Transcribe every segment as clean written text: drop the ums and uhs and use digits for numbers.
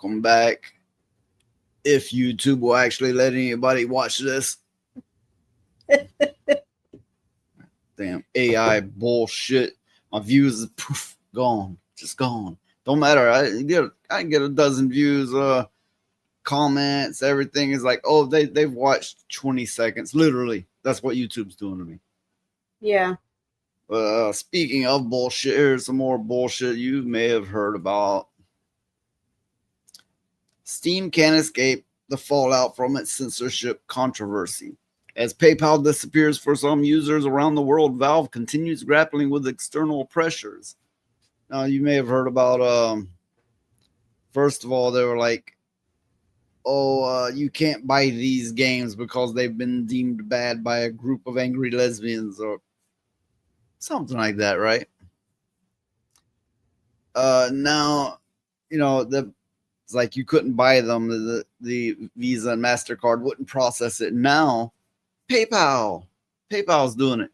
welcome back. If YouTube will actually let anybody watch this. Damn AI bullshit. My views is poof, gone. Just gone. Don't matter. I can get a dozen views, comments, everything is like, oh, they've watched 20 seconds. Literally. That's what YouTube's doing to me. Yeah. Speaking of bullshit, here's some more bullshit you may have heard about. Steam can't escape the fallout from its censorship controversy. As PayPal disappears for some users around the world, Valve continues grappling with external pressures. Now, you may have heard about, first of all, they were like, oh, you can't buy these games because they've been deemed bad by a group of angry lesbians or something like that, right? Now, it's like you couldn't buy them. The Visa and MasterCard wouldn't process it. Now, PayPal's doing it.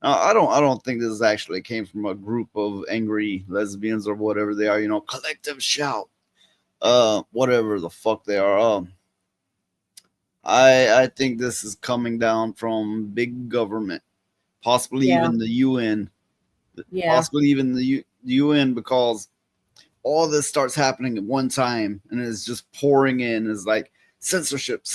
I don't think this actually came from a group of angry lesbians or whatever they are. Collective shout. Whatever the fuck they are. I think this is coming down from big government, possibly Yeah. even the UN, Yeah. possibly even the UN, because all this starts happening at one time and it's just pouring in. It's like censorship.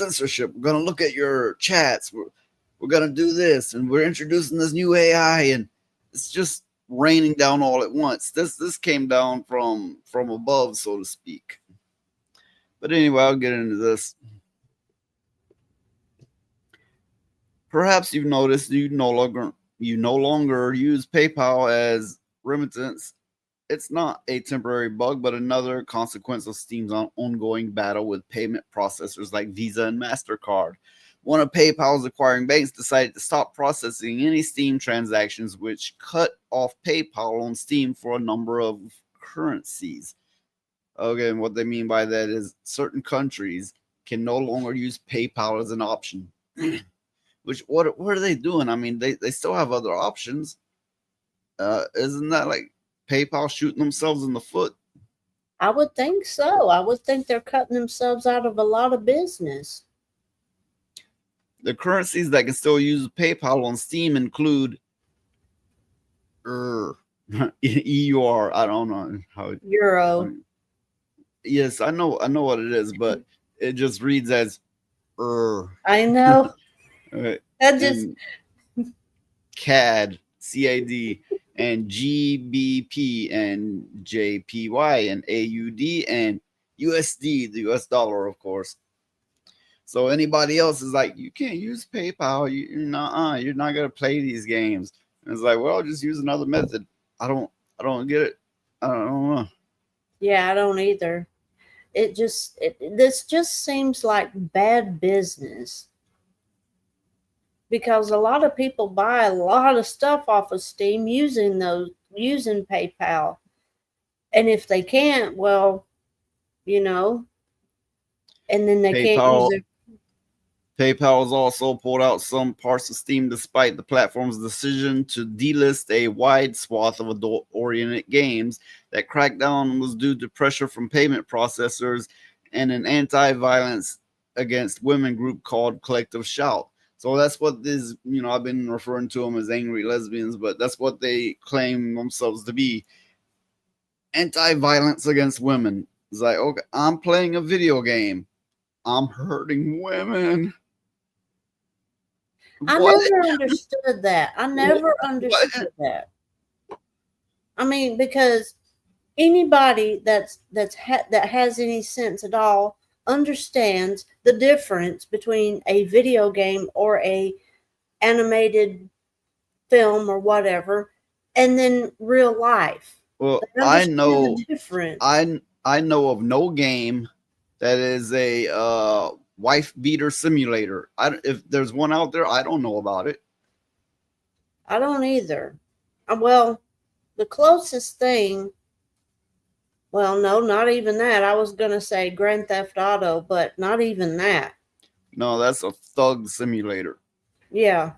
We're gonna look at your chats. We're gonna do this, and we're introducing this new AI, and it's just raining down all at once. This came down from above, so to speak. But anyway, I'll get into this. Perhaps you've noticed you no longer use PayPal as remittance. It's not a temporary bug, but another consequence of Steam's ongoing battle with payment processors like Visa and MasterCard. One of PayPal's acquiring banks decided to stop processing any Steam transactions, which cut off PayPal on Steam for a number of currencies. Okay, and what they mean by that is certain countries can no longer use PayPal as an option. Which, what are they doing? I mean, they still have other options. Isn't that like PayPal shooting themselves in the foot? I would think so. I would think they're cutting themselves out of a lot of business. The currencies that can still use PayPal on Steam include EUR. I don't know how. Euro. Yes, I know what it is, but it just reads as I know. That just and CAD, CAD, and GBP, and JPY, and AUD, and USD, the US dollar, of course. So anybody else is like, you can't use PayPal. You're not gonna play these games. And it's like, well, just use another method. I don't get it. I don't know. yeah, I don't either. This just seems like bad business because a lot of people buy a lot of stuff off of Steam using PayPal. And if they can't, well, you know, and then they can't use PayPal their PayPal has also pulled out some parts of Steam despite the platform's decision to delist a wide swath of adult-oriented games. That crackdown was due to pressure from payment processors and an anti-violence against women group called Collective Shout. So that's what this, I've been referring to them as angry lesbians, but that's what they claim themselves to be. Anti-violence against women. It's like, okay, I'm playing a video game. I'm hurting women. I What? never understood that. I never understood that. I mean, because anybody that has any sense at all understands the difference between a video game or a animated film or whatever, and then real life. Well, They understand the difference. I know of no game that is a wife beater simulator. If there's one out there, I don't know about it. I don't either. Well, the closest thing, well, no, not even that. I was going to say Grand Theft Auto, but not even that. No, that's a thug simulator. Yeah.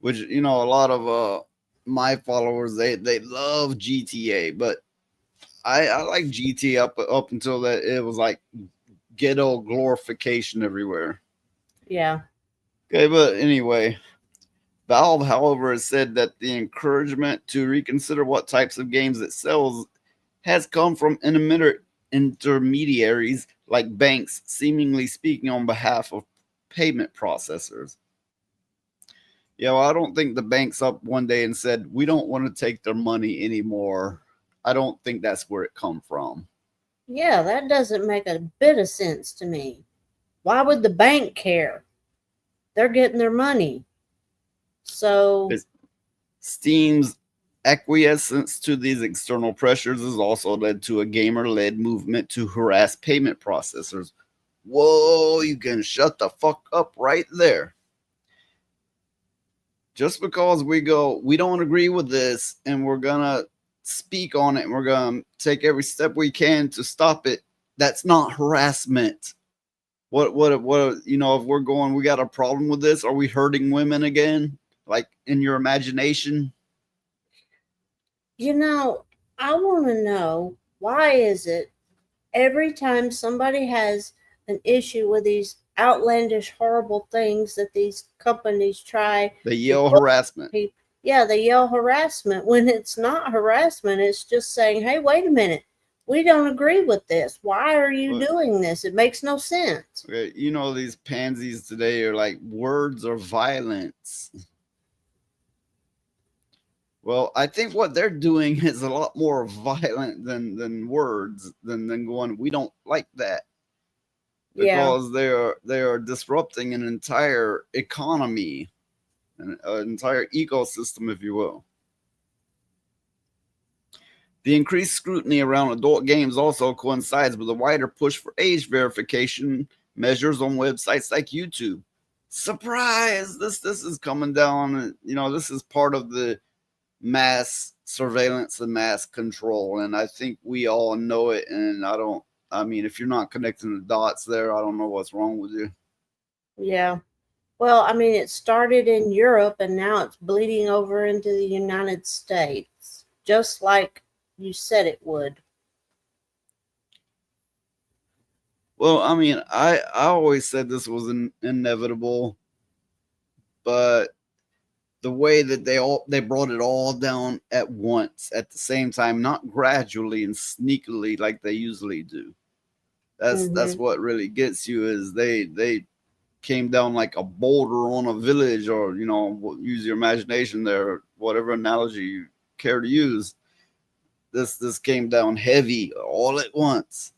Which a lot of my followers they love GTA, but I like GT up until that it was like ghetto glorification everywhere. Yeah. Okay, but anyway, Valve, however, has said that the encouragement to reconsider what types of games it sells has come from intermediaries like banks, seemingly speaking on behalf of payment processors. Yeah, well, I don't think the banks up one day and said we don't want to take their money anymore. I don't think that's where it come from. Yeah, that doesn't make a bit of sense to me. Why would the bank care? They're getting their money. So, It's Steam's acquiescence to these external pressures has also led to a gamer-led movement to harass payment processors. Whoa, you can shut the fuck up right there. Just because we don't agree with this and we're gonna speak on it and we're gonna take every step we can to stop it, that's not harassment. If we're going, we got a problem with this, are we hurting women again? Like in your imagination? you know, I want to know, why is it every time somebody has an issue with these outlandish, horrible things that these companies try They to yell put harassment. people, yeah, they yell harassment when it's not harassment. It's just saying, hey, wait a minute. We don't agree with this. Why are you But doing this? It makes no sense. okay, these pansies today are like words are violence. Well, I think what they're doing is a lot more violent than words than going. We don't like that Yeah. because they are disrupting an entire economy, an entire ecosystem, if you will. The increased scrutiny around adult games also coincides with a wider push for age verification measures on websites like YouTube. Surprise! This is coming down. This is part of the mass surveillance and mass control, and I think we all know it. And I don't. I mean, if you're not connecting the dots there, I don't know what's wrong with you. Yeah. Well, I mean, it started in Europe and now it's bleeding over into the United States, just like you said it would. Well, I mean, I always said this was inevitable, but the way that they brought it all down at once at the same time, not gradually and sneakily like they usually do. That's Hmm. what really gets you is they came down like a boulder on a village, or use your imagination there, whatever analogy you care to use. This came down heavy all at once,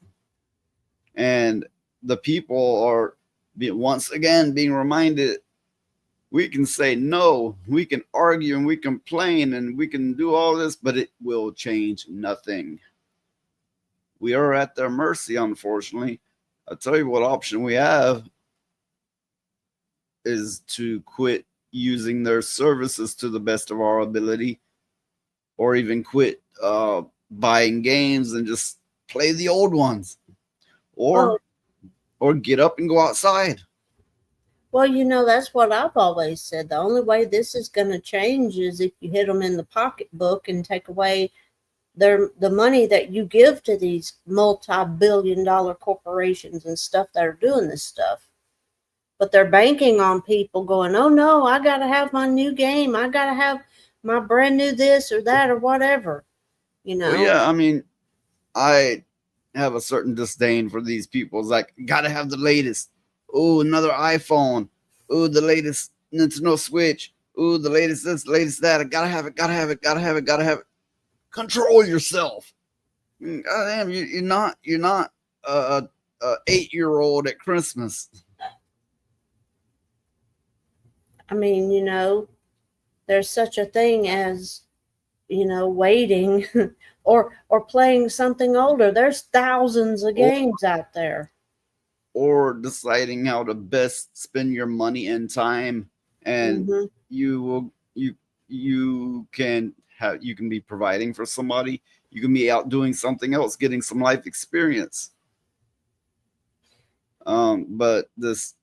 and the people are once again being reminded we can say no, we can argue and we complain and we can do all this, but it will change nothing. We are at their mercy, unfortunately. I'll tell you what option we have is to quit using their services to the best of our ability, or even quit buying games and just play the old ones, Well, or get up and go outside. well, that's what I've always said. The only way this is going to change is if you hit them in the pocketbook and take away the money that you give to these multi-billion-dollar corporations and stuff that are doing this stuff. But they're banking on people going, oh no, I got to have my new game. I got to have my brand new this or that or whatever, you Well, know. yeah, I mean, I have a certain disdain for these people. It's like, gotta have the latest. Oh, another iPhone. Oh, the latest Nintendo Switch. Oh, the latest this, latest that. I gotta have it, gotta have it, gotta have it, gotta have it. Control yourself. God damn, you're not a 8-year old at Christmas. I mean, there's such a thing as, waiting or playing something older. There's thousands of or games out there. or deciding how to best spend your money and time, and Hmm. you will you can be providing for somebody, you can be out doing something else, getting some life experience. But this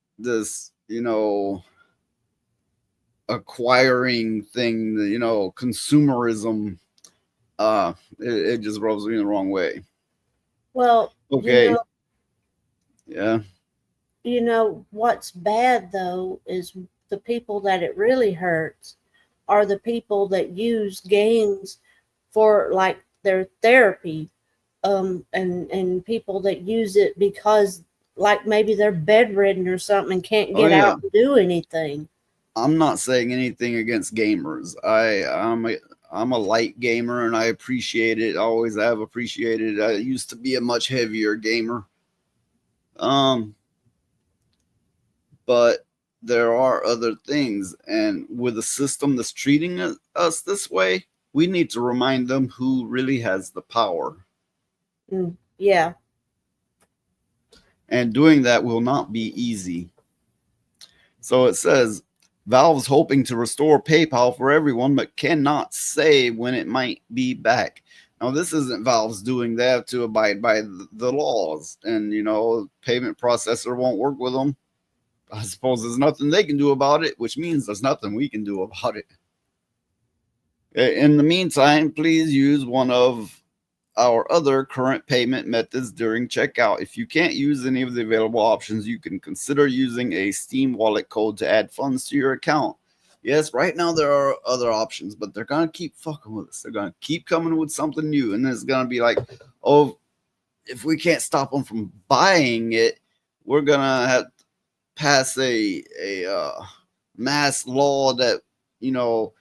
acquiring thing, consumerism, it just rubs me the wrong way. Well, Okay, yeah, what's bad though is the people that it really hurts are the people that use games for like their therapy, and people that use it because like maybe they're bedridden or something and can't oh get yeah. out and do anything. I'm not saying anything against gamers. I'm a light gamer and I appreciate it. I always have appreciated it. I used to be a much heavier gamer. Um, but there are other things, and with a system that's treating us this way, we need to remind them who really has the power. Yeah. And doing that will not be easy. So it says Valve's hoping to restore PayPal for everyone, but cannot say when it might be back. Now, this isn't Valve's doing. They have to abide by the laws, and payment processor won't work with them. I suppose there's nothing they can do about it, which means there's nothing we can do about it. In the meantime, please use one of our other current payment methods during checkout. If you can't use any of the available options, you can consider using a Steam wallet code to add funds to your account. Yes, right now there are other options, but they're gonna keep fucking with us. They're gonna keep coming with something new, and it's gonna be like, oh, if we can't stop them from buying it, we're gonna have to pass a mass law that you know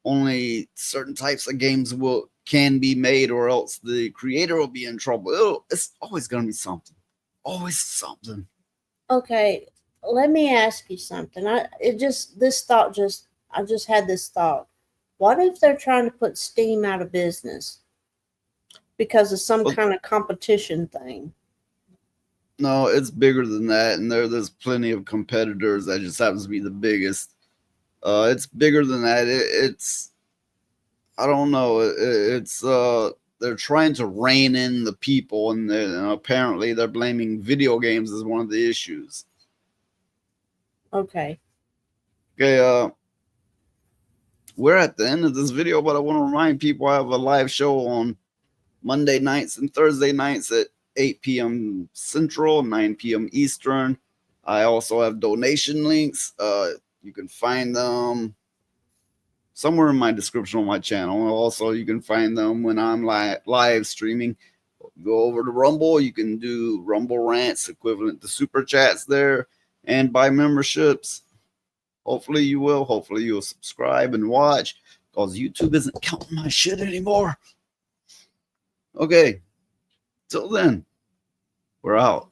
only certain types of games will can be made, or else the creator will be in trouble. It's always gonna be something. Always something. Okay, let me ask you something. I just had this thought. What if they're trying to put Steam out of business because of some But kind of competition thing? no, it's bigger than that, and there's plenty of competitors. That just happens to be the biggest. It's bigger than that. It's I don't know. It's they're trying to rein in the people, and apparently they're blaming video games as one of the issues. Okay. Okay, we're at the end of this video, but I want to remind people I have a live show on Monday nights and Thursday nights at 8 p.m. Central, 9 p.m. Eastern. I also have donation links. You can find them somewhere in my description on my channel. Also, you can find them when I'm live streaming. Go over to Rumble. You can do Rumble rants equivalent to super chats there, and buy memberships. Hopefully you will. Hopefully you'll subscribe and watch, because YouTube isn't counting my shit anymore. Okay, till then, we're out.